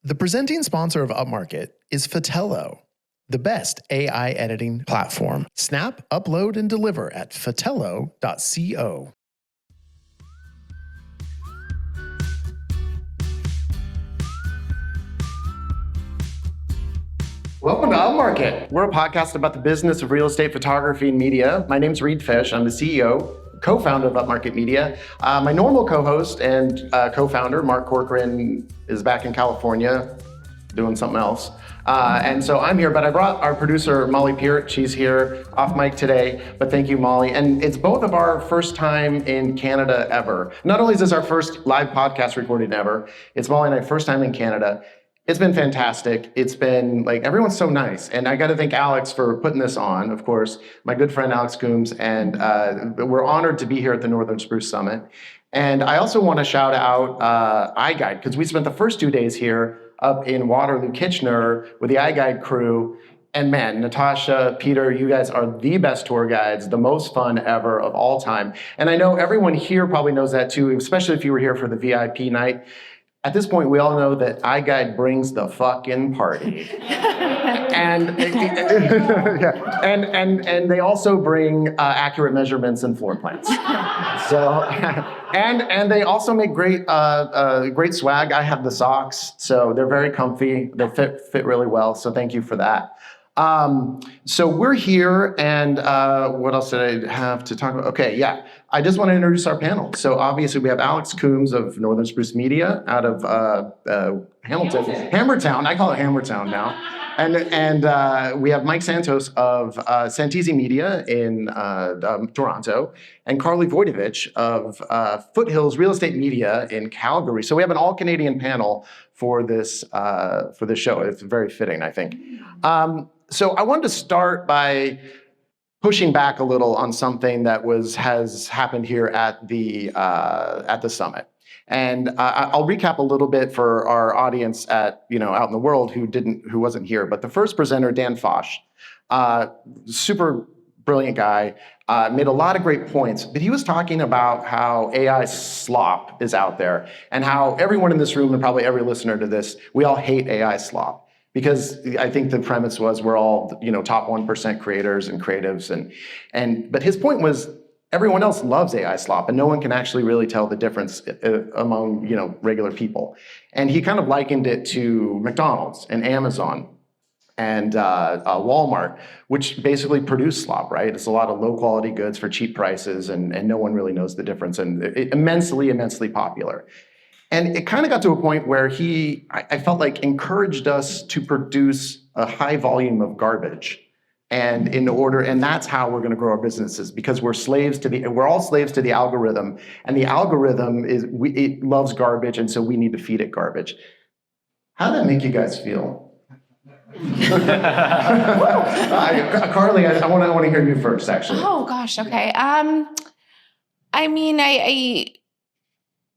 The presenting sponsor of Upmarket is Foothill, the best AI editing platform. Snap, upload, and deliver at foothill.co. Welcome to Upmarket. We're a podcast about the business of real estate photography and media. My name's Reed Fish. I'm the CEO, co-founder of Upmarket Media. My normal co-host and co-founder, Mark Corcoran, is back in California doing something else. And so I'm here, but I brought our producer, Molly Peart. She's here off mic today, but thank you, Molly. And it's both of our first time in Canada ever. Not only is this our first live podcast recording ever, it's Molly and I first time in Canada. It's been fantastic. It's been like, everyone's so nice. And I got to thank Alex for putting this on, of course, my good friend, Alex Coombs. And we're honored to be here at the Northern Spruce Summit. And I also want to shout out iGUIDE, because we spent the first 2 days here up in Waterloo, Kitchener with the iGUIDE crew. And man, Natasha, Peter, you guys are the best tour guides, the most fun ever of all time. And I know everyone here probably knows that too, especially if you were here for the VIP night. At this point, we all know that iGUIDE brings the fucking party. and they also bring accurate measurements and floor plans. So, and they also make great great swag. I have the socks, so they're very comfy. They fit really well. So thank you for that. So we're here, and what else did I have to talk about? Okay, yeah. I just want to introduce our panel. So obviously we have Alex Coombs of Northern Spruce Media out of Hammertown. I call it Hammertown now. And we have Mike Santos of Santeezy Media in Toronto, and Carly Wojtowicz of Foothill's Real Estate Media in Calgary. So we have an all-Canadian panel for this show. It's very fitting, I think. So I wanted to start by pushing back a little on something that has happened here at the summit, and I'll recap a little bit for our audience out in the world who wasn't here. But the first presenter, Dan Fosh, super brilliant guy, made a lot of great points. But he was talking about how AI slop is out there, and how everyone in this room and probably every listener to this, we all hate AI slop. Because I think the premise was we're all, top 1% creators and creatives, but his point was everyone else loves AI slop, and no one can actually really tell the difference among regular people. And he kind of likened it to McDonald's and Amazon and Walmart, which basically produce slop, right? It's a lot of low quality goods for cheap prices, and no one really knows the difference, and immensely popular. And it kind of got to a point where I felt like, encouraged us to produce a high volume of garbage. And that's how we're going to grow our businesses, because we're all slaves to the algorithm. And the algorithm it loves garbage, and so we need to feed it garbage. How did that make you guys feel? Carly, I want to hear you first, actually. Oh gosh, okay. I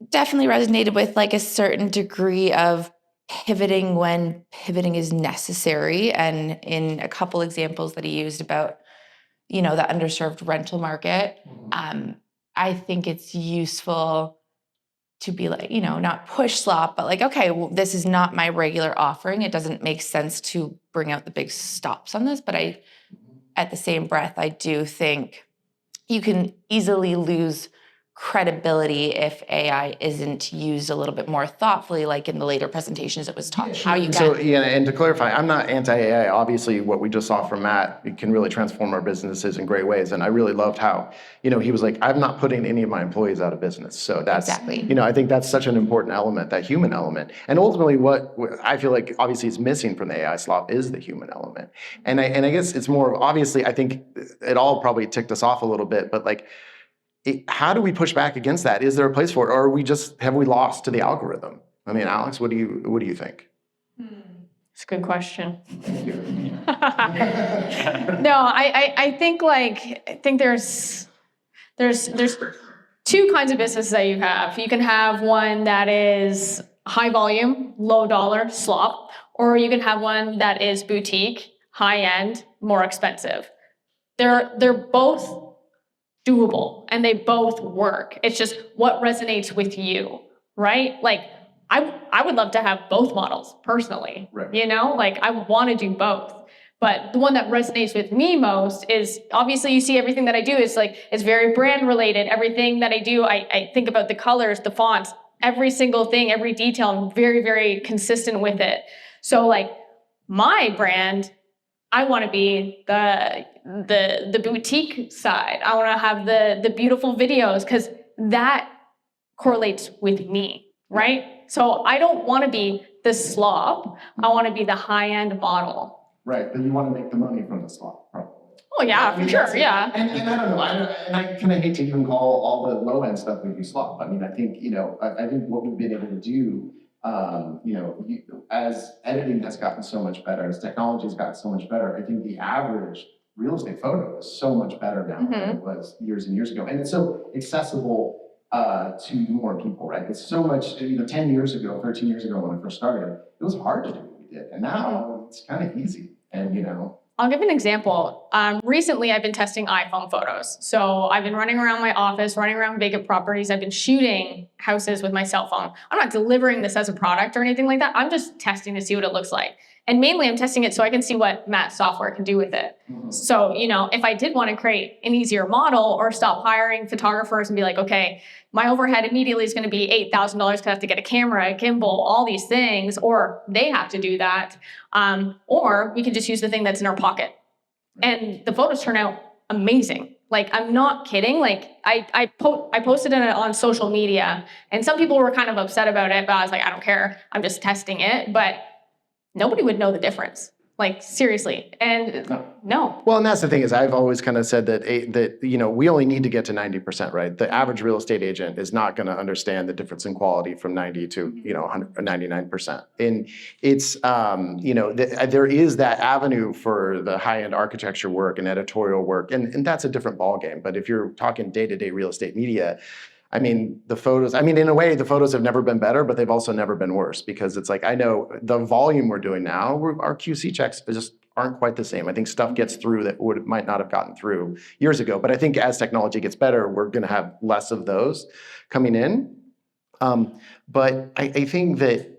definitely resonated with like a certain degree of pivoting when pivoting is necessary. And in a couple examples that he used about, the underserved rental market, I think it's useful to be like, not push slop, but like, okay, well, this is not my regular offering. It doesn't make sense to bring out the big stops on this. But at the same breath, I do think you can easily lose credibility if AI isn't used a little bit more thoughtfully, like in the later presentations it was taught. How you So and to clarify, I'm not anti-AI. Obviously, what we just saw from Matt, it can really transform our businesses in great ways. And I really loved how, he was like, I'm not putting any of my employees out of business. So that's, exactly. I think that's such an important element, that human element. And ultimately, what I feel like obviously is missing from the AI slop is the human element. And I guess it's more, obviously, I think it all probably ticked us off a little bit, but like, how do we push back against that? Is there a place for it, or have we lost to the algorithm? I mean, Alex, what do you think? It's a good question. No, I think there's two kinds of businesses that you have. You can have one that is high volume, low dollar slop, or you can have one that is boutique, high end, more expensive. They're both doable and they both work. It's just what resonates with you, right? Like, I would love to have both models personally, Right. you know, like I want to do both. But the one that resonates with me most is obviously you see everything that I do is like, it's very brand related. Everything that I do, I think about the colors, the fonts, every single thing, every detail. I'm very, very consistent with it. So like my brand, I want to be the boutique side. I want to have the beautiful videos because that correlates with me, right? So I don't want to be the slob. I want to be the high-end model. Right, but you want to make the money from the slot, probably. Oh yeah, I mean, for sure, that's it. yeah. And I don't know, and I kind of hate to even call all the low end stuff maybe slop. I mean, I think, I think what we've been able to do, as editing has gotten so much better, as technology has gotten so much better, I think the average real estate photo is so much better now than it was years and years ago. And it's so accessible to more people, right? It's so much, 10 years ago, 13 years ago when I first started, it was hard to do what we did. And now it's kind of easy. And, I'll give an example. Recently, I've been testing iPhone photos. So I've been running around my office, running around vacant properties. I've been shooting houses with my cell phone. I'm not delivering this as a product or anything like that. I'm just testing to see what it looks like. And mainly I'm testing it so I can see what Matt's software can do with it. So, if I did want to create an easier model or stop hiring photographers and be like, okay, my overhead immediately is going to be $8,000 because I have to get a camera, a gimbal, all these things, or they have to do that. Or we can just use the thing that's in our pocket. And the photos turn out amazing. Like, I'm not kidding. Like, I posted it on social media, and some people were kind of upset about it, but I was like, I don't care. I'm just testing it. But nobody would know the difference. Like, seriously. And no. Well, and that's the thing is I've always kind of said that we only need to get to 90%, right? The average real estate agent is not going to understand the difference in quality from 90 to 99%. And it's there is that avenue for the high-end architecture work and editorial work, and that's a different ballgame. But if you're talking day-to-day real estate media, I mean, in a way, the photos have never been better, but they've also never been worse because it's like, I know the volume we're doing now, our QC checks just aren't quite the same. I think stuff gets through that might not have gotten through years ago. But I think as technology gets better, we're going to have less of those coming in. But I think that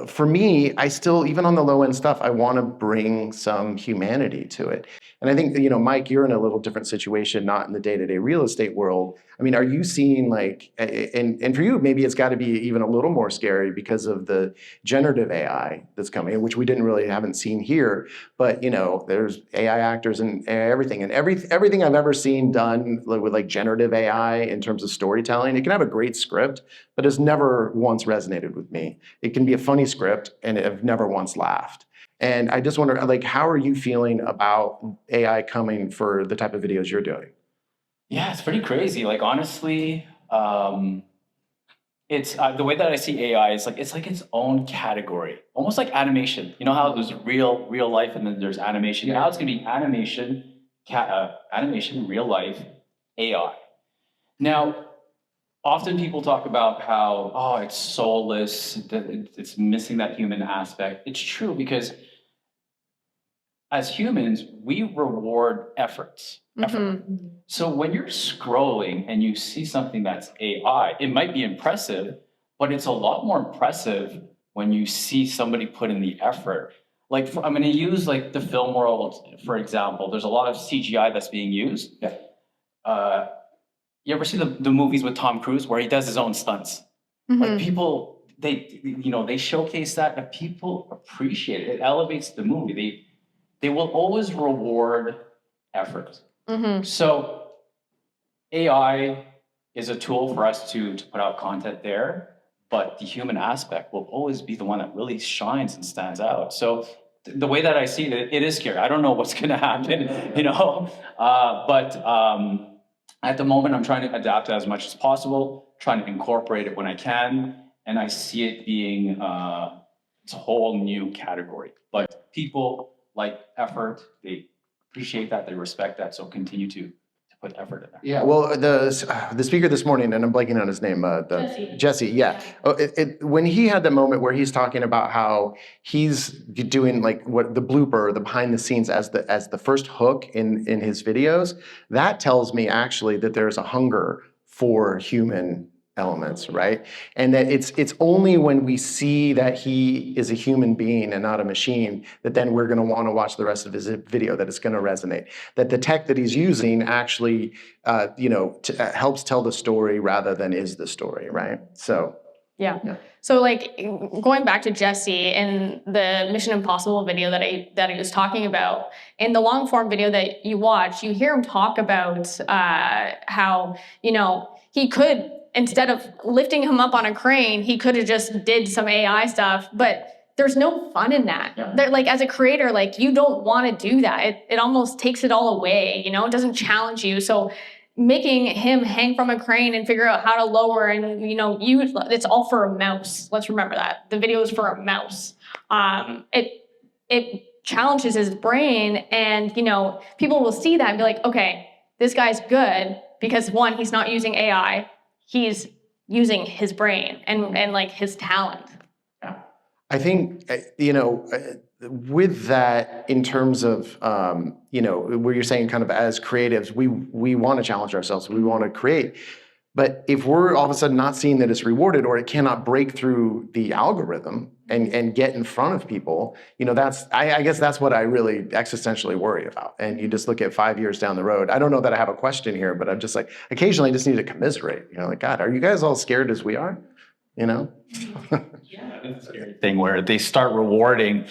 for me, I still, even on the low end stuff, I want to bring some humanity to it. And I think, Mike, you're in a little different situation, not in the day-to-day real estate world. I mean, are you seeing like, and for you, maybe it's got to be even a little more scary because of the generative AI that's coming, which we haven't seen here, but there's AI actors and everything. And everything I've ever seen done with like generative AI in terms of storytelling, it can have a great script, but it's never once resonated with me. It can be a funny script and I've never once laughed. And I just wonder, like, how are you feeling about AI coming for the type of videos you're doing? Yeah, it's pretty crazy. Like, honestly, it's the way that I see AI is like it's like its own category, almost like animation. You know how there's real life and then there's animation. Yeah. Now it's gonna be animation, real life, AI. Now, often people talk about how it's soulless, that it's missing that human aspect. It's true because as humans, we reward effort. So when you're scrolling and you see something that's AI, it might be impressive, but it's a lot more impressive when you see somebody put in the effort. Like, I'm going to use like the film world, for example. There's a lot of CGI that's being used. Yeah. You ever see the movies with Tom Cruise where he does his own stunts? Like people, they showcase that and people appreciate it. It elevates the movie. They will always reward effort. So AI is a tool for us to put out content there, but the human aspect will always be the one that really shines and stands out. So the way that I see it, it is scary. I don't know what's going to happen, but at the moment, I'm trying to adapt as much as possible, trying to incorporate it when I can, and I see it being it's a whole new category. But people like effort, they appreciate that, they respect that, so continue to put effort in there. Yeah, well, the speaker this morning, and I'm blanking on his name, Jesse, yeah. When he had the moment where he's talking about how he's doing like what the blooper, the behind the scenes as the first hook in his videos, that tells me actually that there's a hunger for human elements, right? And that it's only when we see that he is a human being and not a machine that then we're going to want to watch the rest of his video, that it's going to resonate. That the tech that he's using actually, helps tell the story rather than is the story, right? So. Yeah. So like going back to Jesse and the Mission Impossible video that he was talking about, in the long form video that you watch, you hear him talk about how, he could, instead of lifting him up on a crane, he could have just did some AI stuff, but there's no fun in that. Yeah. Like as a creator, like you don't want to do that. It almost takes it all away, it doesn't challenge you. So making him hang from a crane and figure out how to lower and, it's all for a mouse. Let's remember that. The video is for a mouse. It challenges his brain and, people will see that and be like, okay, this guy's good because one, he's not using AI. He's using his brain and like his talent. I think, with that, in terms of, where you're saying kind of as creatives, we want to challenge ourselves, we want to create. But if we're all of a sudden not seeing that it's rewarded or it cannot break through the algorithm and get in front of people, I guess that's what I really existentially worry about. And you just look at 5 years down the road. I don't know that I have a question here, but I'm just like, occasionally I just need to commiserate. Like, God, are you guys all scared as we are? Yeah, it's a scary thing where they start rewarding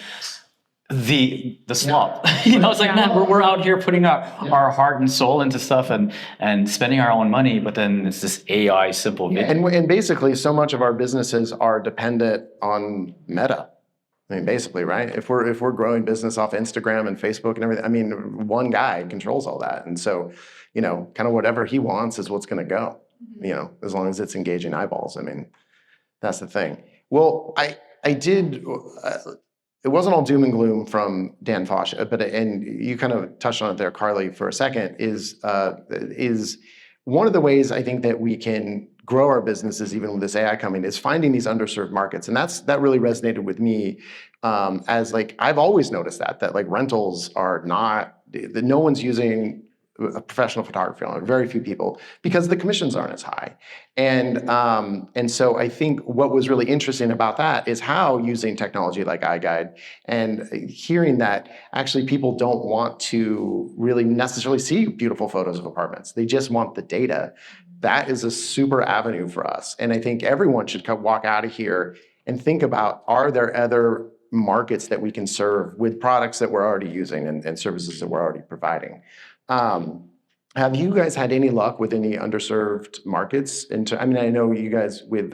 the slop. It's like, man, we're out here putting our heart and soul into stuff and spending our own money, but then it's this AI simple video. And basically, so much of our businesses are dependent on Meta. I mean, basically, right? If we're growing business off Instagram and Facebook and everything, I mean, one guy controls all that, and so kind of whatever he wants is what's going to go. As long as it's engaging eyeballs. I mean, that's the thing. Well, I did. It wasn't all doom and gloom from Dan Fosh, and you kind of touched on it there, Carly, for a second. Is one of the ways I think that we can grow our businesses, even with this AI coming, is finding these underserved markets, and that really resonated with me. As like I've always noticed that like rentals are not. No one's using a professional photography on it, very few people, because the commissions aren't as high. And so I think what was really interesting about that is how using technology like iGUIDE and hearing that actually people don't want to really necessarily see beautiful photos of apartments. They just want the data. That is a super avenue for us. And I think everyone should walk out of here and think about, are there other markets that we can serve with products that we're already using and services that we're already providing? Have you guys had any luck with any underserved markets? I know you guys with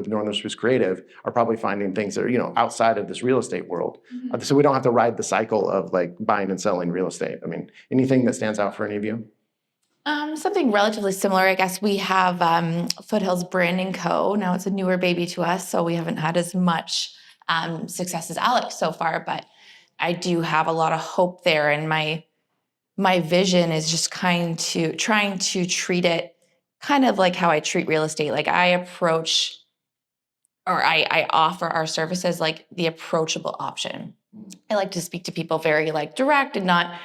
Northern Spruce Creative are probably finding things that are outside of this real estate world, so we don't have to ride the cycle of like buying and selling real estate. I mean, anything that stands out for any of you? Something relatively similar, I guess. We have Foothill's Branding Co. Now it's a newer baby to us, so we haven't had as much success as Alex so far, but I do have a lot of hope there, and my vision is just trying to treat it kind of like how I treat real estate. Like I approach, or I offer our services like the approachable option. I like to speak to people very like direct and not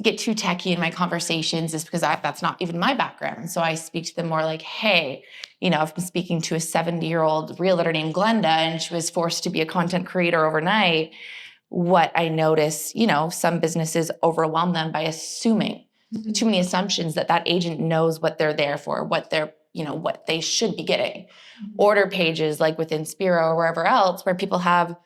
get too techie in my conversations, just because that's not even my background. So I speak to them more like, hey, I've been speaking to a 70-year-old realtor named Glenda, and she was forced to be a content creator overnight. What I notice, some businesses overwhelm them by assuming too many assumptions that agent knows what they're there for, what they're, what they should be getting. Order pages like within Spiro or wherever else, where people have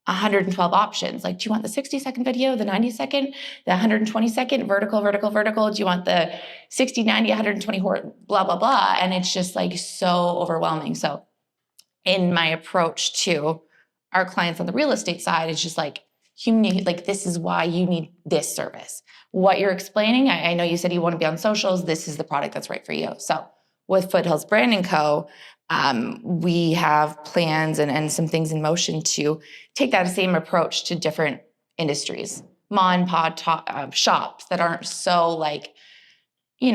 112 options. Like, do you want the 60-second video, the 90-second, the 120-second, vertical? Do you want the 60, 90, 120, blah, blah, blah? And it's just like so overwhelming. So in my approach to our clients on the real estate side, it's just like, this is why you need this service. What you're explaining, I know you said you want to be on socials. This is the product that's right for you. So with Foothill's Branding Co., we have plans and some things in motion to take that same approach to different industries. Mom and pop shops that aren't so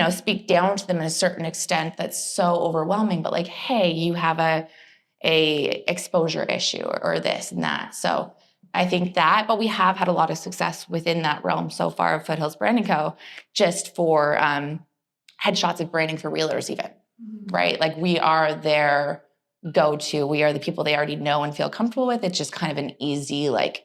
speak down to them in a certain extent that's so overwhelming, but like, hey, you have a exposure issue or this and that. So I think that, but we have had a lot of success within that realm so far of Foothill's Branding Co., just for headshots of branding for realtors even. right? Like we are their go-to. We are the people they already know and feel comfortable with. It's just kind of an easy like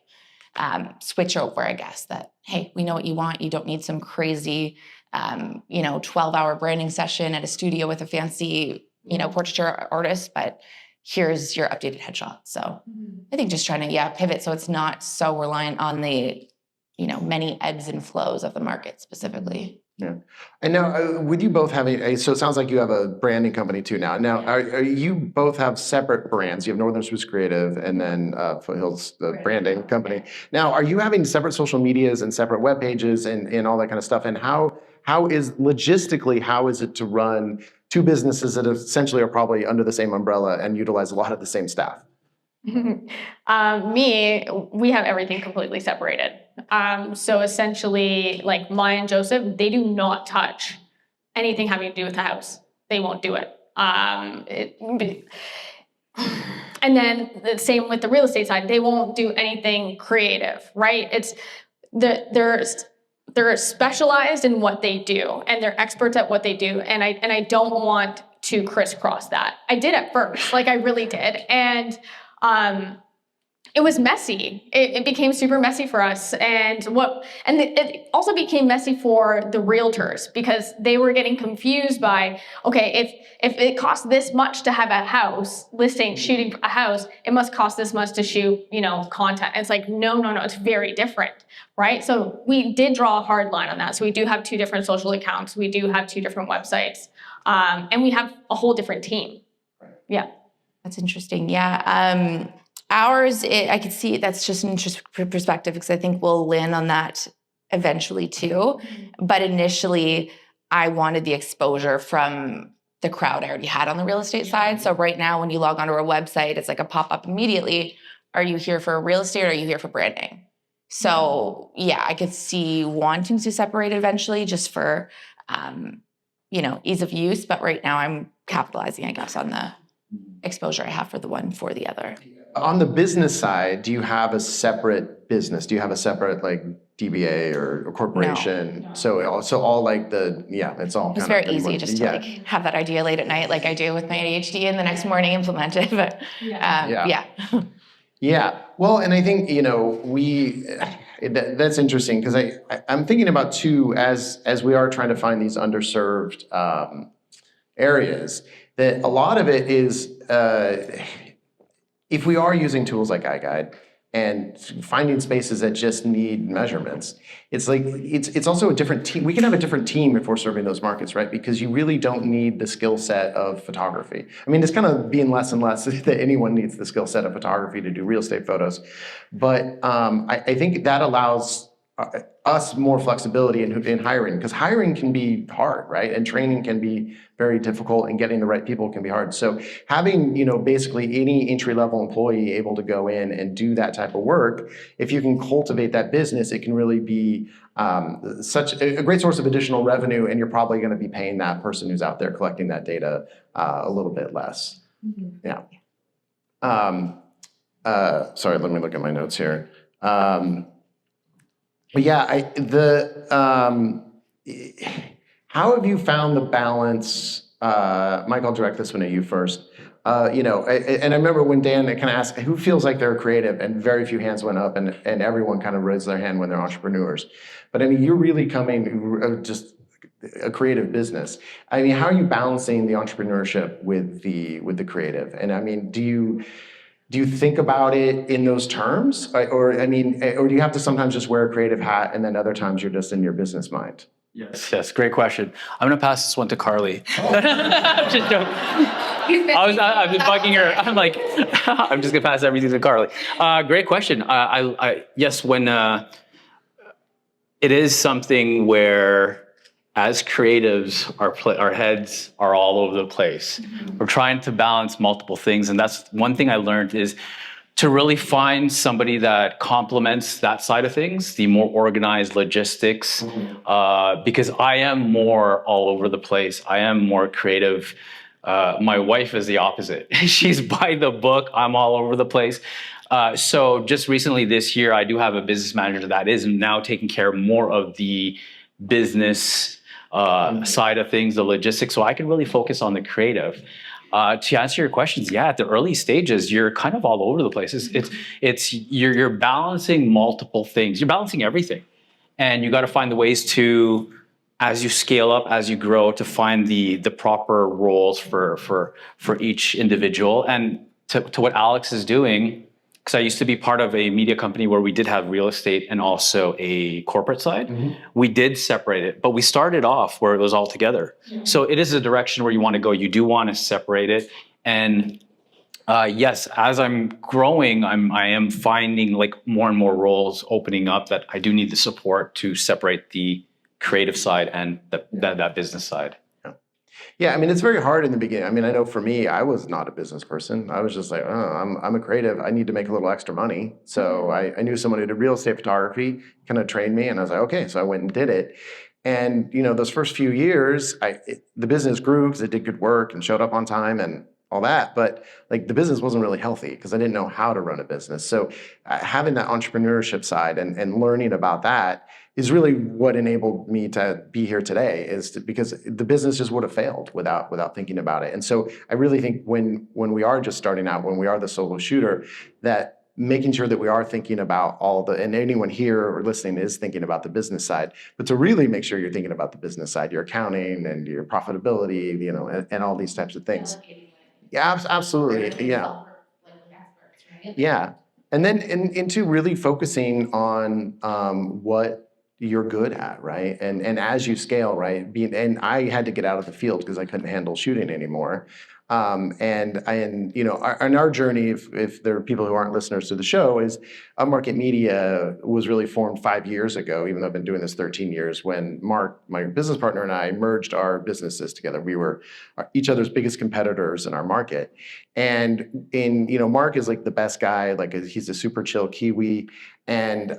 switch over, I guess, that, hey, we know what you want. You don't need some crazy, 12-hour branding session at a studio with a fancy, portraiture artist, but here's your updated headshot. So I think just trying to, pivot so it's not so reliant on the, many ebbs and flows of the market specifically. Yeah. And now, would you both have so it sounds like you have a branding company too now. Now, are you both have separate brands? You have Northern Spruce Creative and then Foothill's the branding company. Now, are you having separate social medias and separate web pages and all that kind of stuff? And how is it to run two businesses that essentially are probably under the same umbrella and utilize a lot of the same staff? We have everything completely separated. So essentially, like Maya and Joseph, they do not touch anything having to do with the house. They won't do it. And then the same with the real estate side. They won't do anything creative, right? They're specialized in what they do, and they're experts at what they do. And I don't want to crisscross that. I did at first, like I really did, and it was messy. It became super messy for us, and it also became messy for the realtors because they were getting confused by, okay, if it costs this much to have a house shooting a house, it must cost this much to shoot, content. And it's like, no, it's very different, right? So we did draw a hard line on that. So we do have 2 different social accounts. We do have 2 different websites, and we have a whole different team. Yeah. That's interesting. Yeah. Ours, I could see that's just an interesting perspective because I think we'll land on that eventually too. But initially, I wanted the exposure from the crowd I already had on the real estate side. So right now, when you log onto our website, it's like a pop-up immediately. Are you here for real estate or are you here for branding? So I could see wanting to separate eventually just for, ease of use. But right now I'm capitalizing, I guess, on the exposure I have for the one for the other. On the business side, do you have a separate business? Do you have a separate like DBA or corporation? No. So all like it's all. It's very easy just to like have that idea late at night, like I do with my ADHD, and the next morning implement it. But Yeah. Well, and I think that's interesting because I'm thinking about too as we are trying to find these underserved areas that a lot of it is. If we are using tools like iGUIDE and finding spaces that just need measurements, it's like it's also a different team. We can have a different team if we're serving those markets, right? Because you really don't need the skill set of photography. I mean, it's kind of being less and less that anyone needs the skill set of photography to do real estate photos. But I think that allows us more flexibility in hiring, because hiring can be hard, right? And training can be very difficult, and getting the right people can be hard. So having, basically any entry-level employee able to go in and do that type of work, if you can cultivate that business, it can really be such a great source of additional revenue, and you're probably going to be paying that person who's out there collecting that data a little bit less. Mm-hmm. Yeah. Sorry, let me look at my notes here. But yeah, how have you found the balance? Mike, I'll direct this one at you first. And I remember when Dan kind of asked, who feels like they're creative? And very few hands went up, and everyone kind of raised their hand when they're entrepreneurs. But I mean, you're really coming just a creative business. I mean, how are you balancing the entrepreneurship with the creative? And I mean, do you think about it in those terms? Or do you have to sometimes just wear a creative hat and then other times you're just in your business mind? Yes, great question. I'm going to pass this one to Carly. I'm just joking. I've been bugging her. I'm like, I'm just going to pass everything to Carly. Great question. Yes, when it is something where as creatives, our heads are all over the place. Mm-hmm. We're trying to balance multiple things. And that's one thing I learned is to really find somebody that complements that side of things, the more organized logistics, mm-hmm. Because I am more all over the place. I am more creative. My wife is the opposite. She's by the book. I'm all over the place. So just recently this year, I do have a business manager that is now taking care of more of the business side of things, the logistics, so I can really focus on the creative. To answer your questions, yeah, at the early stages, you're kind of all over the place. You're balancing multiple things. You're balancing everything, and you got to find the ways to, as you scale up, as you grow, to find the proper roles for each individual. And to what Alex is doing, because I used to be part of a media company where we did have real estate and also a corporate side. We did separate it, but we started off where it was all together. So it is a direction where you want to go. You do want to separate it. And yes, as I'm growing, I am finding like more and more roles opening up that I do need the support to separate the creative side and that business side. Yeah, I mean, it's very hard in the beginning. I mean, I know for me, I was not a business person. I was just like, oh, I'm a creative. I need to make a little extra money. So I knew someone who did real estate photography, kind of trained me, and I was like, okay. So I went and did it. And those first few years, the business grew because it did good work and showed up on time and all that. But like the business wasn't really healthy because I didn't know how to run a business. So having that entrepreneurship side and learning about that is really what enabled me to be here today, because the business just would have failed without thinking about it. And so I really think when we are just starting out, when we are the solo shooter, that making sure that we are thinking about and anyone here or listening is thinking about the business side, but to really make sure you're thinking about the business side, your accounting and your profitability, and all these types of things. Yeah, absolutely. Yeah. Yeah. And then into really focusing on what you're good at, right? And as you scale, right? And I had to get out of the field because I couldn't handle shooting anymore. And our journey, if there are people who aren't listeners to the show, is Upmarket Media was really formed 5 years ago, even though I've been doing this 13 years, when Mark, my business partner, and I merged our businesses together. We were each other's biggest competitors in our market. And Mark is like the best guy, like he's a super chill Kiwi. And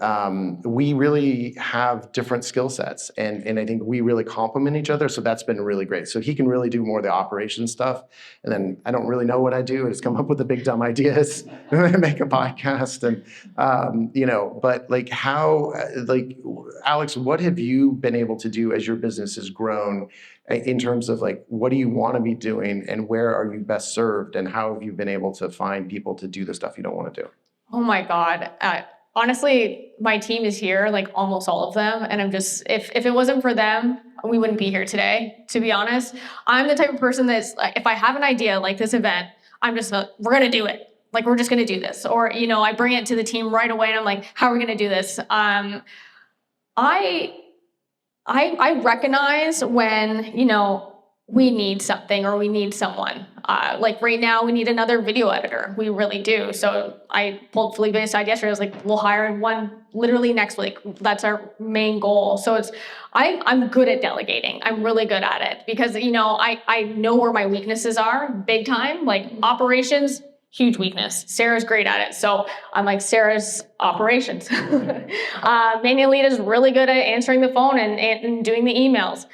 we really have different skill sets, and I think we really complement each other. So that's been really great. So he can really do more of the operation stuff, and then I don't really know what I do. I just come up with the big dumb ideas and then I make a podcast, and But like Alex, what have you been able to do as your business has grown, in terms of like what do you want to be doing, and where are you best served, and how have you been able to find people to do the stuff you don't want to do? Oh my God. Honestly, my team is here, like almost all of them. And I'm just, if it wasn't for them, we wouldn't be here today, to be honest. I'm the type of person that's like, if I have an idea like this event, I'm just like, we're going to do it. Like, we're just going to do this. Or, I bring it to the team right away and I'm like, how are we going to do this? I recognize when, we need something or we need someone. Like right now, we need another video editor. We really do. So I pulled Felipe aside yesterday. I was like, we'll hire one literally next week. That's our main goal. So I'm good at delegating. I'm really good at it because, I know where my weaknesses are big time, like operations. Huge weakness. Sarah's great at it. So I'm like, Sarah's operations. Manuelita's really good at answering the phone and doing the emails.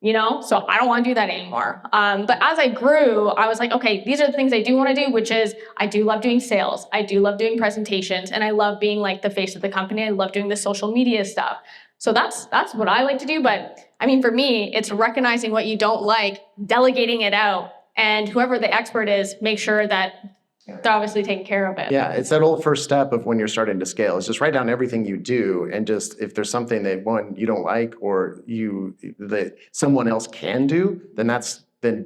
So I don't want to do that anymore. But as I grew, I was like, okay, these are the things I do want to do, which is I do love doing sales. I do love doing presentations, and I love being like the face of the company. I love doing the social media stuff. So that's what I like to do. But I mean, for me, it's recognizing what you don't like, delegating it out, and whoever the expert is, make sure that they're obviously taking care of it. Yeah, it's that old first step of when you're starting to scale. It's just write down everything you do, and just if there's something that you don't like or that someone else can do, then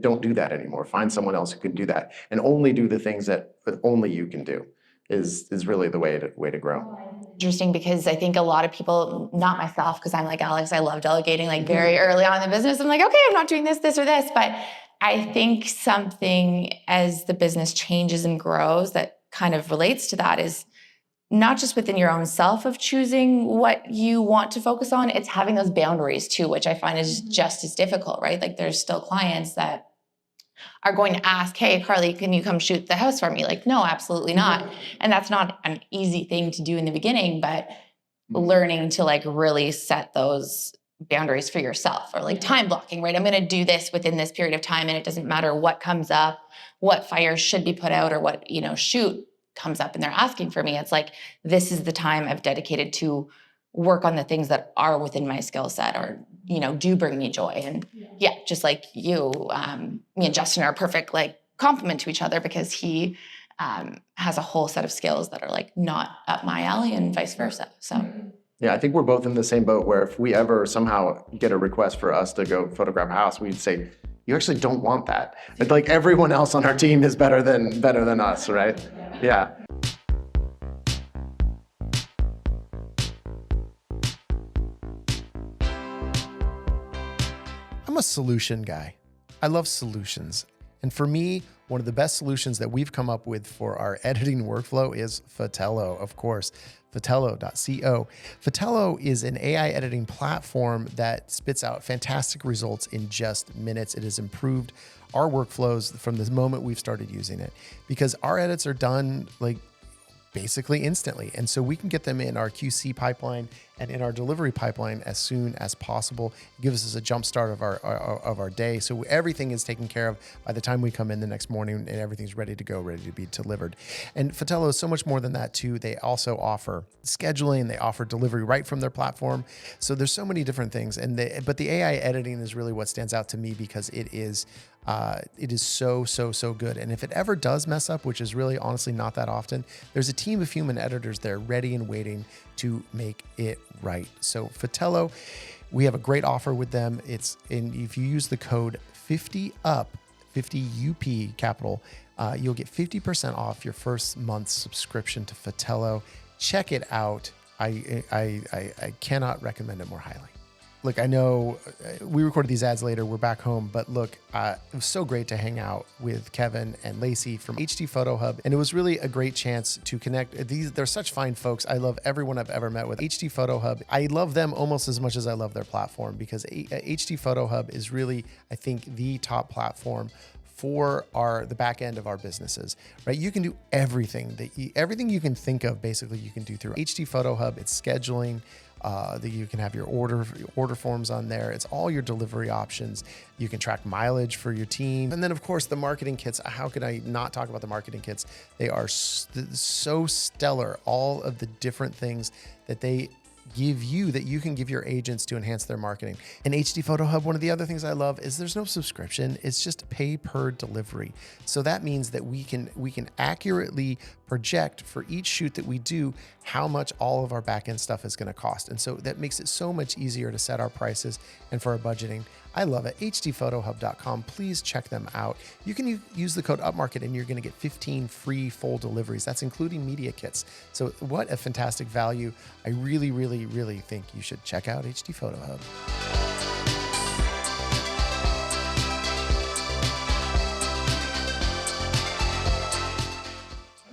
don't do that anymore. Find someone else who can do that, and only do the things that only you can do. Is really the way to grow. Interesting, because I think a lot of people, not myself, because I'm like Alex, I love delegating like very early on in the business. I'm like, okay, I'm not doing this, or this, but I think something as the business changes and grows that kind of relates to that is not just within your own self of choosing what you want to focus on, it's having those boundaries too, which I find is just as difficult, right? Like there's still clients that are going to ask, hey, Carly, can you come shoot the house for me? Like, no, absolutely not. And that's not an easy thing to do in the beginning, but learning to like really set those boundaries for yourself, or like time blocking, right? I'm going to do this within this period of time, and it doesn't matter what comes up, what fires should be put out, or what, shoot comes up and they're asking for me. It's like, this is the time I've dedicated to work on the things that are within my skill set or, do bring me joy. And yeah, just like you, me and Justin are a perfect like complement to each other because he has a whole set of skills that are like not up my alley and vice versa. So Yeah, I think we're both in the same boat where if we ever somehow get a request for us to go photograph a house, we'd say, you actually don't want that. It's like everyone else on our team is better than us, right? Yeah. I'm a solution guy. I love solutions. And for me, one of the best solutions that we've come up with for our editing workflow is Foothill, of course. Foothill.co. Foothill is an AI editing platform that spits out fantastic results in just minutes. It has improved our workflows from the moment we've started using it because our edits are done like basically instantly. And so we can get them in our QC pipeline and in our delivery pipeline as soon as possible. It gives us a jump start of our day. So everything is taken care of by the time we come in the next morning and everything's ready to go, ready to be delivered. And Foothill is so much more than that too. They also offer scheduling, they offer delivery right from their platform. So there's so many different things. But the AI editing is really what stands out to me because it is so good. And if it ever does mess up, which is really honestly not that often, there's a team of human editors there ready and waiting to make it right. So Foothill, we have a great offer with them. If you use the code 50UP, 50UP capital, you'll get 50% off your first month's subscription to Foothill. Check it out. I cannot recommend it more highly. Look, I know we recorded these ads later. We're back home, but look, it was so great to hang out with Kevin and Lacey from HD Photo Hub, and it was really a great chance to connect. They're such fine folks. I love everyone I've ever met with HD Photo Hub. I love them almost as much as I love their platform because HD Photo Hub is really, I think, the top platform for the back end of our businesses, right? You can do everything everything you can think of. Basically, you can do through HD Photo Hub. It's scheduling. That you can have your order forms on there. It's all your delivery options. You can track mileage for your team. And then of course the marketing kits. How could I not talk about the marketing kits? They are so stellar. All of the different things that they give you that you can give your agents to enhance their marketing. In HD Photo Hub, one of the other things I love is there's no subscription. It's just pay per delivery. So that means that we can accurately project for each shoot that we do how much all of our back-end stuff is going to cost. And so that makes it so much easier to set our prices and for our budgeting. I love it. hdphotohub.com. Please check them out. You can use the code Upmarket and you're going to get 15 free full deliveries. That's including media kits. So what a fantastic value. I really, really, really think you should check out HD Photo Hub.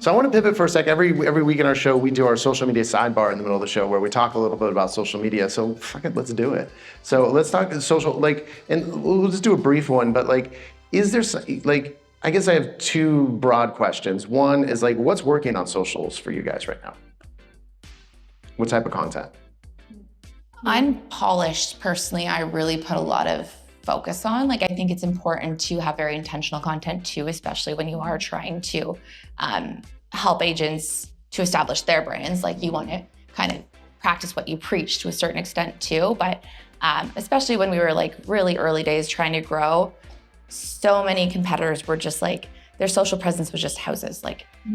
So I want to pivot for a sec. Every week in our show, we do our social media sidebar in the middle of the show where we talk a little bit about social media. So fuck it, let's do it. So let's talk social, and we'll just do a brief one, but is there, I guess I have two broad questions. One is what's working on socials for you guys right now? What type of content? Unpolished, personally, I really put a lot of focus on. I think it's important to have very intentional content too, especially when you are trying to help agents to establish their brands. You want to kind of practice what you preach to a certain extent too. But especially when we were really early days trying to grow, so many competitors were just their social presence was just houses,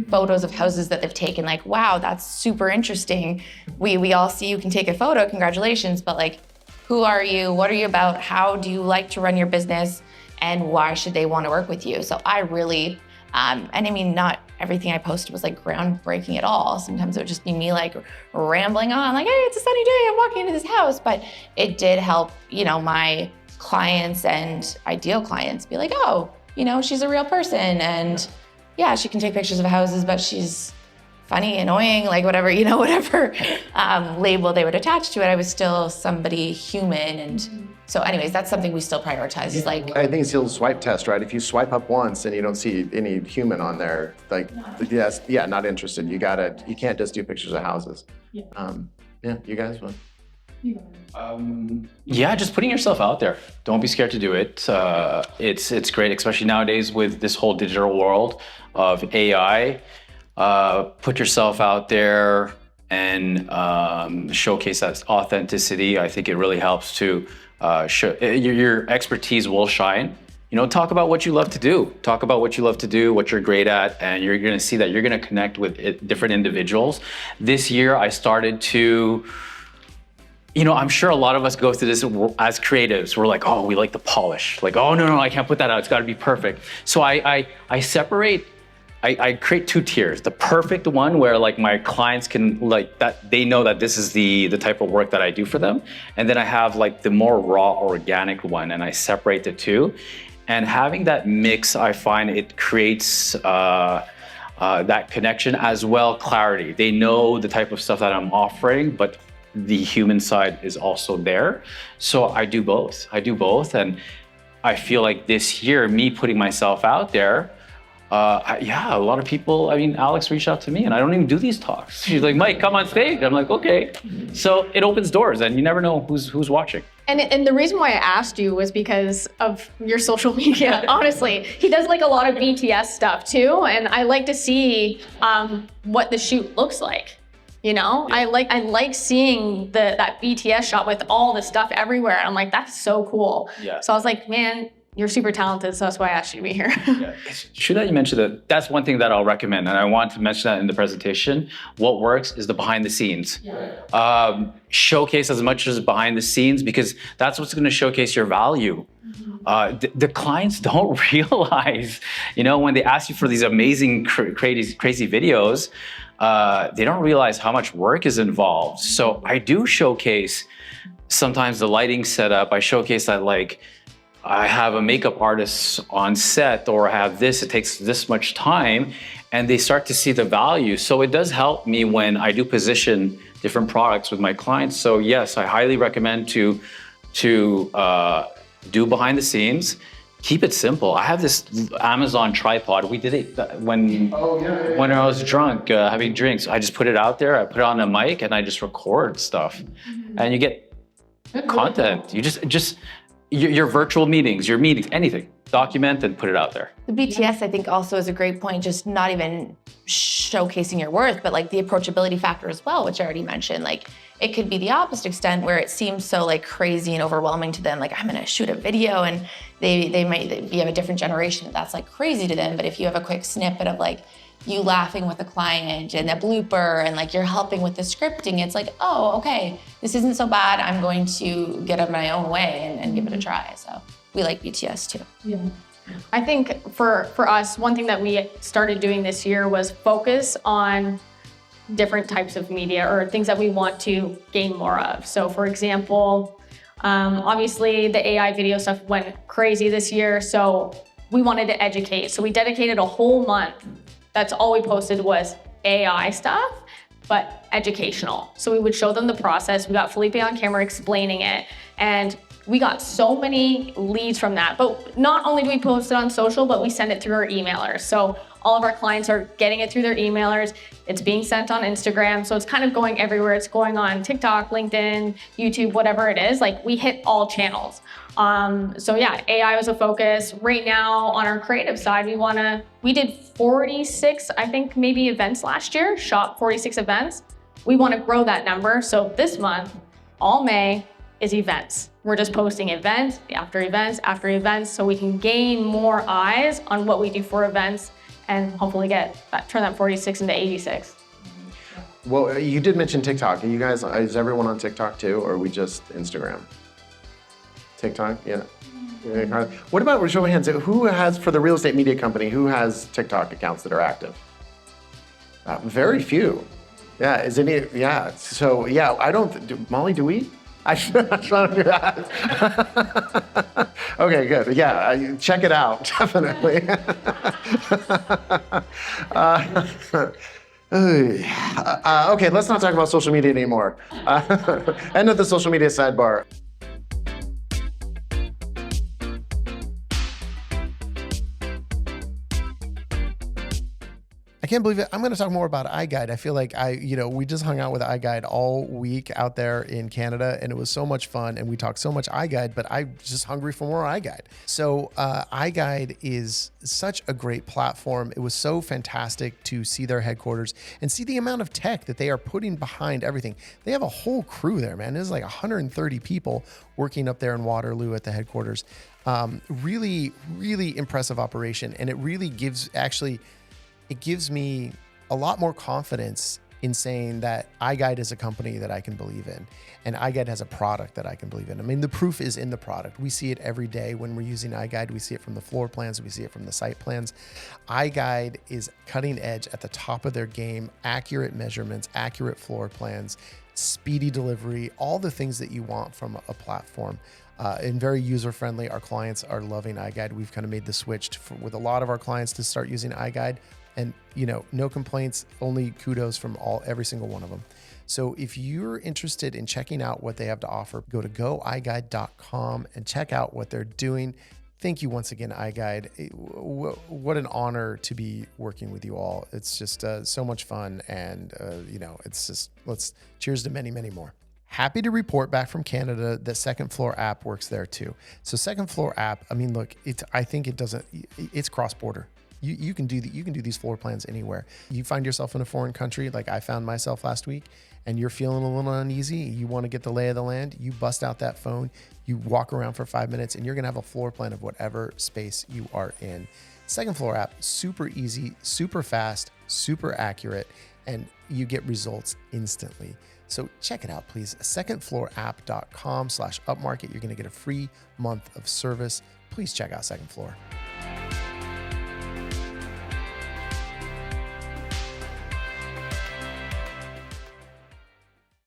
photos of houses that they've taken. Wow, that's super interesting. We all see you can take a photo, congratulations. But who are you? What are you about? How do you like to run your business? And why should they want to work with you? So I really, and I mean, not everything I posted was groundbreaking at all. Sometimes it would just be me rambling on, hey, it's a sunny day, I'm walking into this house. But it did help, my clients and ideal clients be oh, she's a real person. And yeah, she can take pictures of houses, but she's funny, annoying, whatever label they would attach to it. I was still somebody human. And so anyways, that's something we still prioritize is I think it's the old swipe test, right? If you swipe up once and you don't see any human on there, yes, yeah, not interested. You can't just do pictures of houses. Yeah, you guys want? Yeah, just putting yourself out there. Don't be scared to do it. It's great, especially nowadays with this whole digital world of AI. Put yourself out there and showcase that authenticity. I think it really helps to show your expertise will shine. You know, talk about what you love to do. Talk about what you love to do, what you're great at, and you're going to see that you're going to connect with different individuals. This year, I started to, you know, I'm sure a lot of us go through this as creatives. We're like, oh, we like the polish. Like, oh, no, I can't put that out. It's got to be perfect. So I separate. I create two tiers. The perfect one where like my clients can like that, they know that this is the type of work that I do for them. And then I have like the more raw organic one, and I separate the two. And having that mix, I find it creates that connection as well, clarity. They know the type of stuff that I'm offering, but the human side is also there. So I do both. And I feel like this year, me putting myself out there, yeah, a lot of people, I mean, Alex reached out to me and I don't even do these talks. She's like, Mike, come on stage. I'm like, okay. So it opens doors and you never know who's watching. And the reason why I asked you was because of your social media, honestly. He does like a lot of BTS stuff too. And I like to see what the shoot looks like. You know, yeah. I like seeing that BTS shot with all the stuff everywhere. I'm like, that's so cool. Yeah. So I was like, man, you're super talented, so that's why I asked you to be here. Yeah. Should I mention that? That's one thing that I'll recommend, and I want to mention that in the presentation. What works is the behind the scenes. Yeah. Showcase as much as behind the scenes, because that's what's going to showcase your value. Mm-hmm. The clients don't realize, you know, when they ask you for these amazing, crazy videos, they don't realize how much work is involved. So I do showcase sometimes the lighting setup. I showcase that, like, I have a makeup artist on set, or I have this, it takes this much time, and they start to see the value. So it does help me when I do position different products with my clients. So yes, I highly recommend to do behind the scenes. Keep it simple. I have this Amazon tripod. We did it when I was drunk, having drinks. I just put it out there, I put it on a mic, and I just record stuff. Mm-hmm. And you get content. You just your virtual meetings, your meetings, anything. Document and put it out there. The BTS, I think, also is a great point, just not even showcasing your worth, but like the approachability factor as well, which I already mentioned. Like, it could be the opposite extent where it seems so like crazy and overwhelming to them. Like, I'm gonna shoot a video, and they might be of a different generation. That's like crazy to them. But if you have a quick snippet of like you laughing with a client and a blooper, and like you're helping with the scripting, it's like, oh, okay, this isn't so bad. I'm going to get out my own way and give it a try. So we like BTS too. Yeah. I think for us, one thing that we started doing this year was focus on different types of media or things that we want to gain more of. So for example, obviously the AI video stuff went crazy this year. So we wanted to educate. So we dedicated a whole month. That's all we posted was AI stuff, but educational. So we would show them the process. We got Felipe on camera explaining it, and we got so many leads from that. But not only do we post it on social, but we send it through our emailers. So all of our clients are getting it through their emailers. It's being sent on Instagram. So it's kind of going everywhere. It's going on TikTok, LinkedIn, YouTube, whatever it is. Like, we hit all channels. So yeah, AI was a focus. Right now on our creative side, we did 46, I think maybe events last year, shot 46 events. We want to grow that number. So this month, all May, is events. We're just posting events after events after events, so we can gain more eyes on what we do for events and hopefully turn that 46 into 86. Well, you did mention TikTok. You guys, is everyone on TikTok too, or are we just Instagram? TikTok, yeah. What about, show of hands, who has, for the real estate media company, who has TikTok accounts that are active? Very few. Yeah, yeah. So yeah, Molly, do we? I'm trying to figure out. Okay, good. Yeah, check it out, definitely. Okay, let's not talk about social media anymore. End of the social media sidebar. can't believe it. I'm going to talk more about iGUIDE. I feel like we just hung out with iGUIDE all week out there in Canada, and it was so much fun. And we talked so much iGUIDE, but I'm just hungry for more iGUIDE. So iGUIDE is such a great platform. It was so fantastic to see their headquarters and see the amount of tech that they are putting behind everything. They have a whole crew there, man. There's like 130 people working up there in Waterloo at the headquarters. Really, really impressive operation. And it really gives me a lot more confidence in saying that iGUIDE is a company that I can believe in, and iGUIDE has a product that I can believe in. I mean, the proof is in the product. We see it every day when we're using iGUIDE. We see it from the floor plans. We see it from the site plans. iGUIDE is cutting edge at the top of their game, accurate measurements, accurate floor plans, speedy delivery, all the things that you want from a platform. And very user-friendly. Our clients are loving iGUIDE. We've kind of made the switch with a lot of our clients to start using iGUIDE. And, no complaints, only kudos from every single one of them. So if you're interested in checking out what they have to offer, go to goiguide.com and check out what they're doing. Thank you once again, iGUIDE. What an honor to be working with you all. It's just so much fun. And, it's just, let's cheers to many, many more. Happy to report back from Canada that Second Floor app works there too. So Second Floor app, I mean, look, it's cross-border. You can do these floor plans anywhere. You find yourself in a foreign country, like I found myself last week, and you're feeling a little uneasy. You want to get the lay of the land. You bust out that phone, you walk around for 5 minutes, and you're going to have a floor plan of whatever space you are in. Second Floor app, super easy, super fast, super accurate, and you get results instantly. So check it out, please. secondfloorapp.com/upmarket. You're going to get a free month of service. Please check out Second Floor.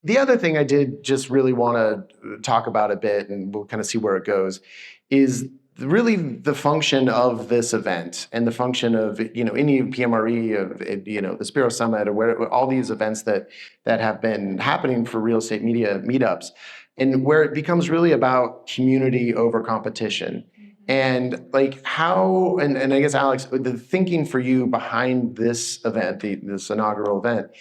The other thing I did just really want to talk about a bit, and we'll kind of see where it goes, is really the function of this event and the function of any PMRE, of the Spiro Summit, or where all these events that have been happening for real estate media meetups, and where it becomes really about community over competition. And like how, and I guess Alex, the thinking for you behind this event, this inaugural event,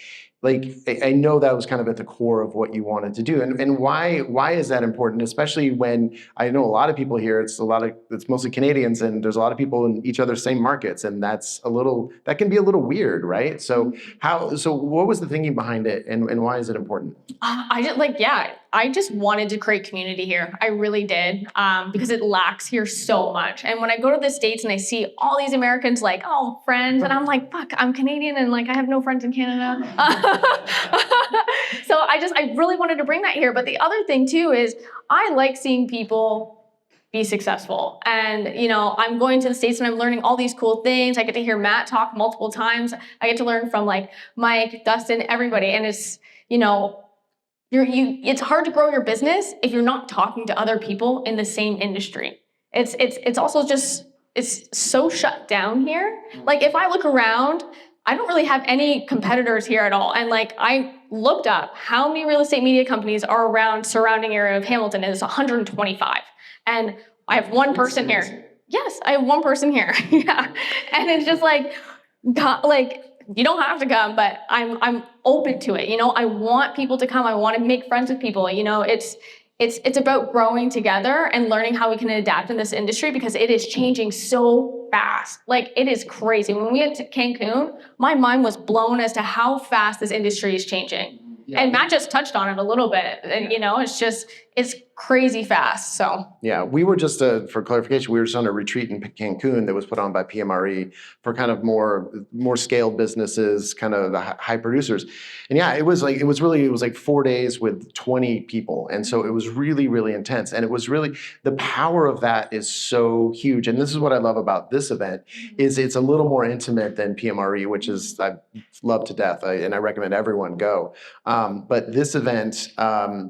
like I know that was kind of at the core of what you wanted to do, and why is that important? Especially when I know a lot of people here. It's mostly Canadians, and there's a lot of people in each other's same markets, and that can be a little weird, right? So what was the thinking behind it, and why is it important? I just wanted to create community here. I really did, because it lacks here so much. And when I go to the States and I see all these Americans like, oh, friends, and I'm like, fuck, I'm Canadian, and like I have no friends in Canada. So I really wanted to bring that here. But the other thing too is I like seeing people be successful. And, I'm going to the States and I'm learning all these cool things. I get to hear Matt talk multiple times. I get to learn from like Mike, Dustin, everybody. And it's, it's hard to grow your business if you're not talking to other people in the same industry. It's also just, it's so shut down here. Like if I look around, I don't really have any competitors here at all. And like I looked up how many real estate media companies are around surrounding area of Hamilton, and it's 125. And I have one person here. Yes, I have one person here. Yeah. And it's just like you don't have to come, but I'm open to it. I want people to come. I want to make friends with people. It's about growing together and learning how we can adapt in this industry, because it is changing so fast. Like it is crazy. When we went to Cancun, my mind was blown as to how fast this industry is changing. Yeah. And Matt just touched on it a little bit. And it's crazy fast. So yeah, we were just for clarification, we were just on a retreat in Cancun that was put on by PMRE for kind of more scaled businesses, kind of the high producers. And yeah, it was like 4 days with 20 people, and so it was really, really intense. And it was really, the power of that is so huge. And this is what I love about this event, is it's a little more intimate than PMRE, which is I love to death, and I recommend everyone go. But this event,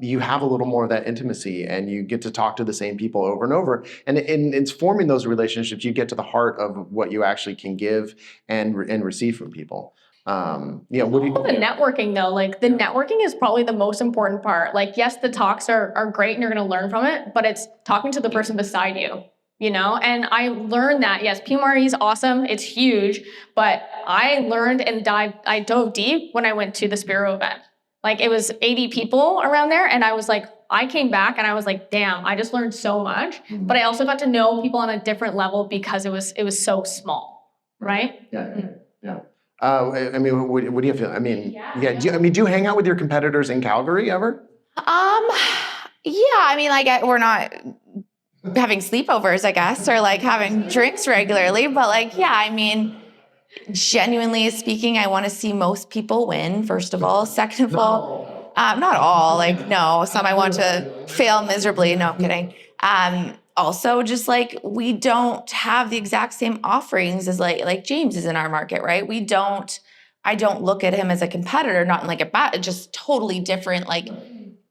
you have a little more of that intimacy, and you get to talk to the same people over and over. And it's forming those relationships. You get to the heart of what you actually can give and receive from people. What do you the networking though? Like the networking is probably the most important part. Like, yes, the talks are great and you're going to learn from it, but it's talking to the person beside you. you know? And I learned that, yes, PMRE is awesome. It's huge, but I learned and I dove deep when I went to the Spiro event. Like it was 80 people around there. And I was like, I came back and I was like, damn, I just learned so much. But I also got to know people on a different level because it was so small, right? Yeah. I mean, what do you feel? I mean, do you hang out with your competitors in Calgary ever? Yeah, I mean, like we're not having sleepovers, I guess, or like having drinks regularly, but like, yeah, I mean, genuinely speaking, I want to see most people win, first of all. Second of all, not all, like, no, some I want to fail miserably. No, I'm kidding. Also, just like we don't have the exact same offerings as like James is in our market, right? I don't look at him as a competitor, not in like a bad, just totally different. Like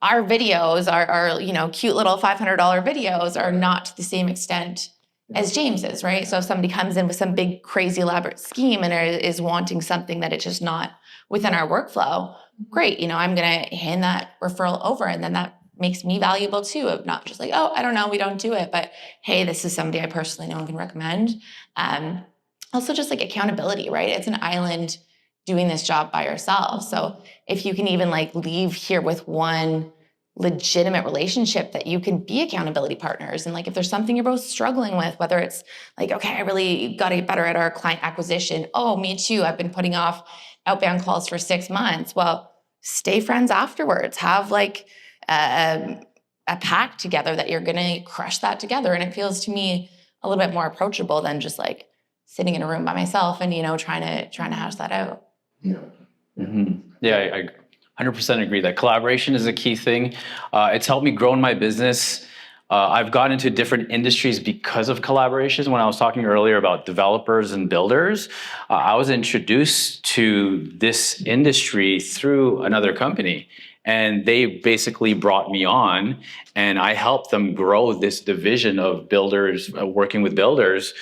our videos, our cute little $500 videos are not to the same extent as James is, right? So if somebody comes in with some big, crazy, elaborate scheme and is wanting something that it's just not within our workflow, great. I'm going to hand that referral over, and then that makes me valuable too, of not just like, oh, I don't know, we don't do it, but hey, this is somebody I personally know and can recommend. Also just like accountability, right? It's an island doing this job by yourself. So if you can even like leave here with one legitimate relationship that you can be accountability partners. And like, if there's something you're both struggling with, whether it's like, okay, I really got to get better at our client acquisition. Oh, me too. I've been putting off outbound calls for 6 months. Well, stay friends afterwards. Have like a pact together that you're going to crush that together. And it feels to me a little bit more approachable than just like sitting in a room by myself and, trying to hash that out. Yeah. Mm-hmm. Yeah, I 100% agree that collaboration is a key thing. It's helped me grow in my business. I've gotten into different industries because of collaborations. When I was talking earlier about developers and builders, I was introduced to this industry through another company. And they basically brought me on, and I helped them grow this division of builders, working with builders.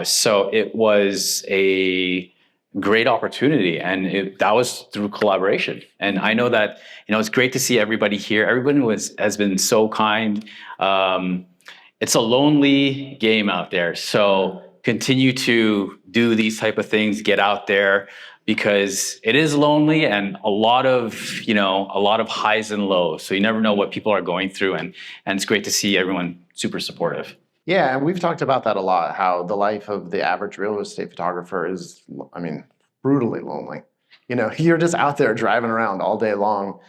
So it was a great opportunity, and that was through collaboration. And I know that it's great to see everybody here. Everybody has been so kind. It's a lonely game out there, so continue to do these type of things. Get out there, because it is lonely, and a lot of highs and lows. So you never know what people are going through, and it's great to see everyone super supportive. Yeah, and we've talked about that a lot, how the life of the average real estate photographer is, brutally lonely. You're just out there driving around all day long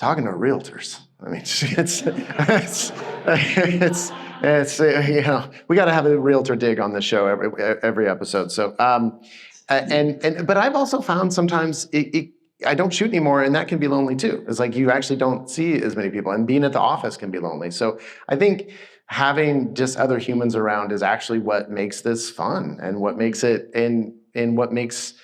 talking to realtors. We got to have a realtor dig on the show every episode. So, but I've also found sometimes I don't shoot anymore, and that can be lonely too. It's like you actually don't see as many people, and being at the office can be lonely. So I think having just other humans around is actually what makes this fun, and what makes it and what makes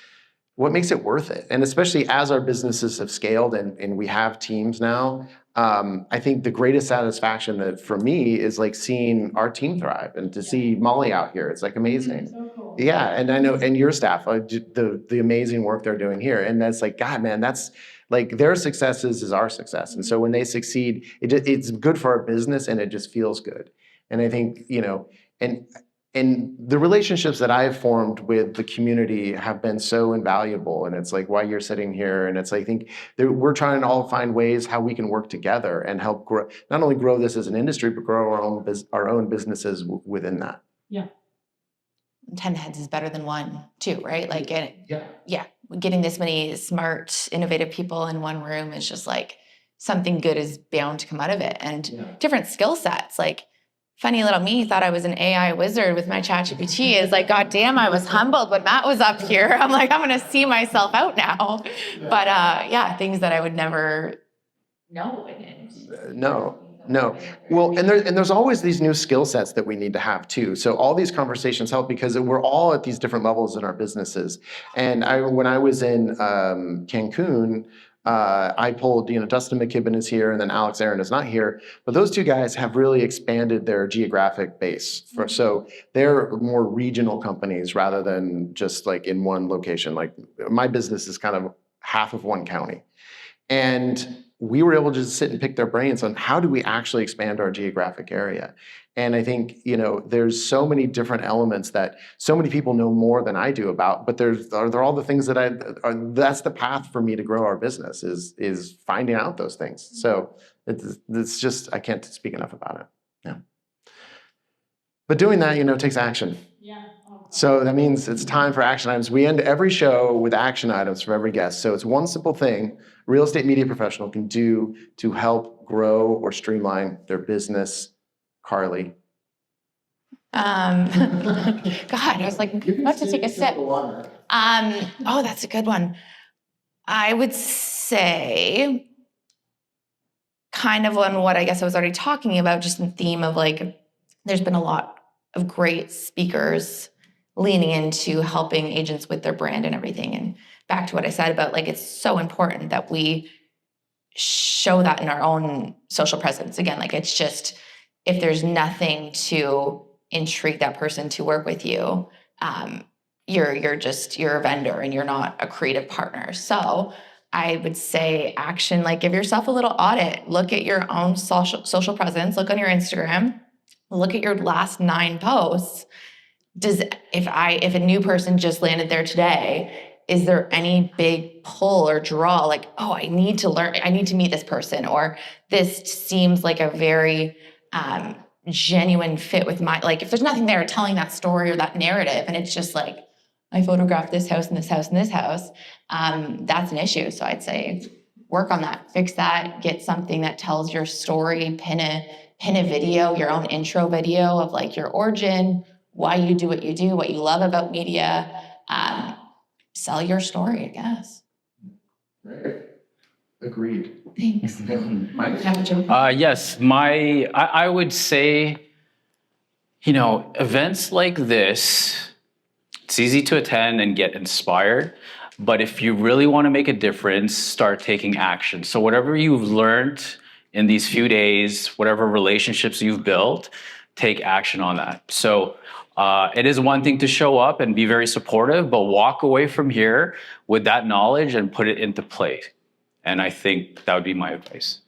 it worth it. And especially as our businesses have scaled and we have teams now, I think the greatest satisfaction that for me is like seeing our team thrive, and to see Molly out here. It's like amazing. So cool. Yeah, and I know, and your staff, the amazing work they're doing here. And that's like, God, man, that's like their successes is our success. And so when they succeed, it's good for our business, and it just feels good. And I think, and the relationships that I've formed with the community have been so invaluable. And it's like why you're sitting here. And it's, I think we're trying to all find ways how we can work together and help grow, not only grow this as an industry, but grow our own businesses within that. Yeah. 10 heads is better than one too, right? Like, getting this many smart, innovative people in one room is just like something good is bound to come out of it. And different skill sets, like, funny little me thought I was an AI wizard with my ChatGPT. Is like, God damn, I was humbled when Matt was up here. I'm like, I'm going to see myself out now. But things that I would never know. No. Well, and there's always these new skill sets that we need to have too. So all these conversations help because we're all at these different levels in our businesses. And when I was in Cancun, I pulled, Dustin McKibben is here, and then Alex Aaron is not here, but those two guys have really expanded their geographic base. So they're more regional companies rather than just like in one location. Like my business is kind of half of one county. And we were able to just sit and pick their brains on how do we actually expand our geographic area. And I think, there's so many different elements that so many people know more than I do about, but they're all the things that that's the path for me to grow our business is finding out those things. So it's just, I can't speak enough about it. Yeah. But doing that, takes action. Yeah. So that means it's time for action items. We end every show with action items from every guest. So it's one simple thing a real estate media professional can do to help grow or streamline their business. Carly. God, I was like, about to take a sip. Oh, that's a good one. I would say kind of on what I guess I was already talking about, just in the theme of like, there's been a lot of great speakers leaning into helping agents with their brand and everything. And back to what I said about like, it's so important that we show that in our own social presence. Again, like it's just, if there's nothing to intrigue that person to work with you, you're a vendor and you're not a creative partner. So I would say action, like give yourself a little audit, look at your own social presence, look on your Instagram, look at your last 9 posts. If a new person just landed there today, is there any big pull or draw? Like, oh, I need to learn, I need to meet this person, or this seems like a very genuine fit with my, like if there's nothing there telling that story or that narrative, and it's just like, I photographed this house and this house and this house, that's an issue. So I'd say work on that, fix that, get something that tells your story, pin a video, your own intro video of like your origin, why you do, what you love about media, sell your story, I guess. Right. Agreed. Thanks. Yes, I would say, events like this, it's easy to attend and get inspired, but if you really want to make a difference, start taking action. So whatever you've learned in these few days, whatever relationships you've built, take action on that. So it is one thing to show up and be very supportive, but walk away from here with that knowledge and put it into play. And I think that would be my advice.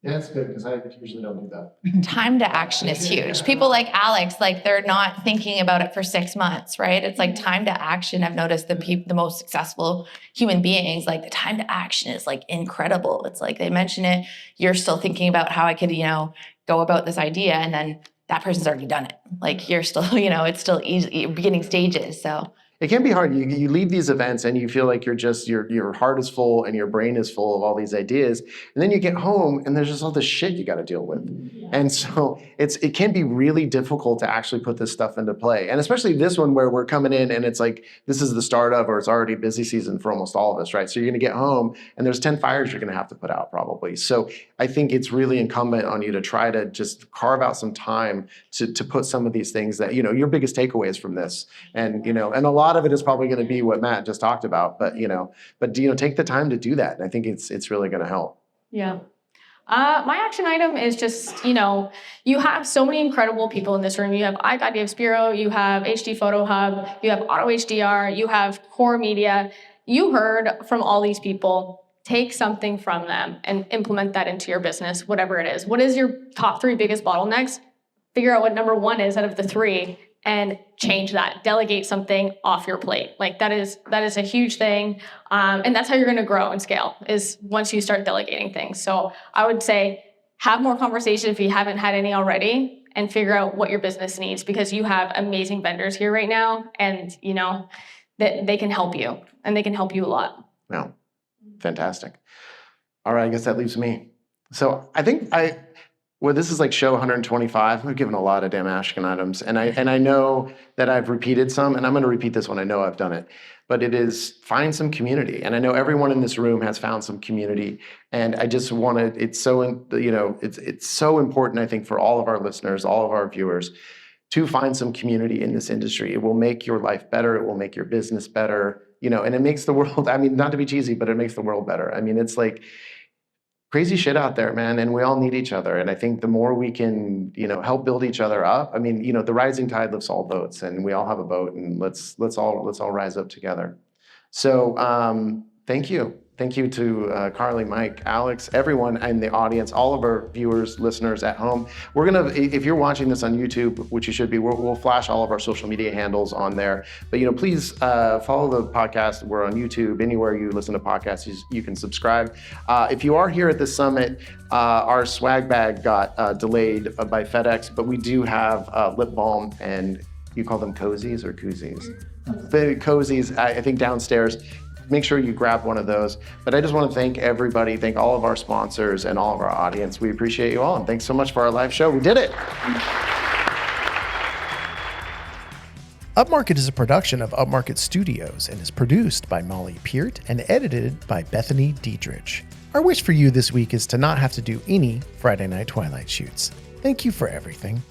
Yeah, that's good because I usually don't do that. Time to action is huge. People like Alex, like they're not thinking about it for 6 months, right? It's like time to action. I've noticed the most successful human beings, like the time to action is like incredible. It's like they mention it, you're still thinking about how I could, go about this idea, and then that person's already done it. Like you're still, it's still easy, beginning stages. So it can be hard. You leave these events and you feel like your heart is full and your brain is full of all these ideas. And then you get home and there's just all this shit you got to deal with. Yeah. And so it can be really difficult to actually put this stuff into play. And especially this one where we're coming in and it's like, this is the start of, or it's already busy season for almost all of us, right? So you're going to get home and there's 10 fires you're going to have to put out probably. So I think it's really incumbent on you to try to just carve out some time to put some of these things that, your biggest takeaways from this. And, and a lot of it is probably going to be what Matt just talked about, but take the time to do that. And I think it's really going to help. Yeah. My action item is just, you have so many incredible people in this room. You have iGUIDE, you have Spiro, you have HD Photo Hub, you have Auto HDR, you have Core Media. You heard from all these people. Take something from them and implement that into your business, whatever it is. What is your top 3 biggest bottlenecks? Figure out what number 1 is out of the 3 and change that. Delegate something off your plate. Like that is a huge thing. And that's how you're going to grow and scale, is once you start delegating things. So I would say have more conversation if you haven't had any already, and figure out what your business needs, because you have amazing vendors here right now, and that they can help you, and they can help you a lot. No. Fantastic. All right, I guess that leaves me. So I think this is like show 125. We've given a lot of damn action items, and I know that I've repeated some, and I'm going to repeat this one. I know I've done it, but it is find some community, and I know everyone in this room has found some community, and I just want to. It's so it's so important, I think, for all of our listeners, all of our viewers, to find some community in this industry. It will make your life better. It will make your business better. And it makes the world. I mean, not to be cheesy, but it makes the world better. I mean, it's like crazy shit out there, man, and we all need each other. And I think the more we can, help build each other up. I mean, the rising tide lifts all boats, and we all have a boat, and let's all rise up together. So, thank you. Thank you to Carly, Mike, Alex, everyone in the audience, all of our viewers, listeners at home. We're gonna, if you're watching this on YouTube, which you should be, we'll flash all of our social media handles on there. But please follow the podcast. We're on YouTube. Anywhere you listen to podcasts, you can subscribe. If you are here at the summit, our swag bag got delayed by FedEx, but we do have lip balm, and you call them cozies or koozies? The cozies, I think downstairs. Make sure you grab one of those. But I just want to thank everybody, thank all of our sponsors and all of our audience. We appreciate you all, and thanks so much for our live show. We did it. Upmarket is a production of Upmarket Studios and is produced by Molly Peart and edited by Bethany Diedrich. Our wish for you this week is to not have to do any Friday Night Twilight shoots. Thank you for everything.